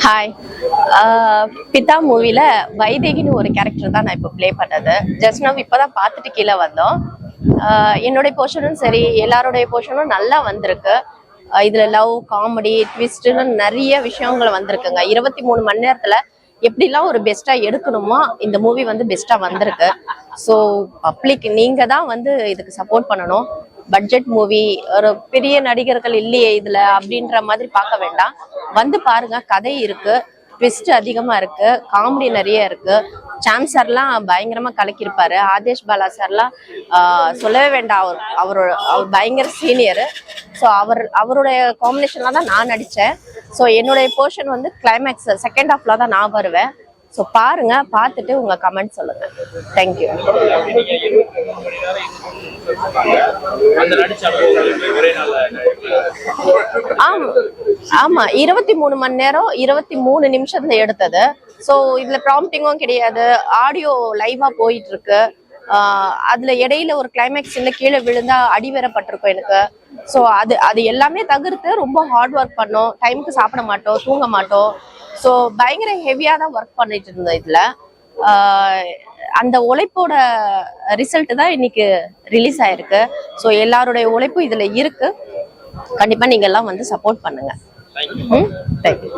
Hi. பிதா மூவில வைதேகின்னு ஒரு கேரக்டர் தான் நான் இப்போ ப்ளே பண்ணது. ஜஸ்ட் நம்ம இப்போதான் பார்த்துட்டு கீழே வந்தோம். என்னுடைய போர்ஷனும் சரி, எல்லாருடைய போர்ஷனும் நல்லா வந்திருக்கு. இதுல லவ், காமெடி, ட்விஸ்ட்னு நிறைய விஷயங்கள் வந்திருக்குங்க. 23 மணி நேரத்துல எப்படிலாம் ஒரு பெஸ்டா எடுக்கணுமோ இந்த மூவி வந்து பெஸ்டா வந்திருக்கு. ஸோ பப்ளிக் நீங்க தான் வந்து இதுக்கு சப்போர்ட் பண்ணணும். பட்ஜெட் மூவி, ஒரு பெரிய நடிகர்கள் இல்லையே இதுல அப்படின்ற மாதிரி பார்க்க வேண்டாம். வந்து பாருங்க, கதை இருக்கு, ட்விஸ்ட் அதிகமா இருக்கு, காமெடி நிறைய இருக்கு. சாம் சார்லாம் பயங்கரமா கலக்கியிருப்பாரு. ஆதேஷ் பாலா சார்லாம் சொல்லவே வேண்டாம். அவர் பயங்கர சீனியர். ஸோ அவருடைய காம்பினேஷன்ல தான் நான் நடித்தேன். ஸோ என்னுடைய போர்ஷன் வந்து கிளைமேக்ஸ் செகண்ட் ஹாஃப்ல தான் நான் வருவேன். ஸோ பாருங்க, பார்த்துட்டு உங்க கமெண்ட் சொல்லுங்க. தேங்க்யூ. ஆமா, 23 மணி நேரம் 23 நிமிஷத்துல எடுத்தது. ஸோ இதுல ப்ராம்ப்டிங்கும் கிடையாது, ஆடியோ லைவா போயிட்டு இருக்கு. அதுல இடையில ஒரு கிளைமேக்ஸ் கீழே விழுந்தா அடிவேறப்பட்டிருக்கும் எனக்கு. ஸோ அது எல்லாமே தவிர்த்து ரொம்ப ஹார்ட் ஒர்க் பண்ணோம். டைமுக்கு சாப்பிட மாட்டோம், தூங்க மாட்டோம். ஸோ பயங்கர ஹெவியா தான் ஒர்க் பண்ணிட்டு இருந்தோம் இதுல. அந்த உழைப்போட ரிசல்ட் தான் இன்னைக்கு ரிலீஸ் ஆயிருக்கு. ஸோ எல்லாருடைய உழைப்பும் இதுல இருக்கு. கண்டிப்பா நீங்க எல்லாம் வந்து சப்போர்ட் பண்ணுங்க. தேங்க்யூ.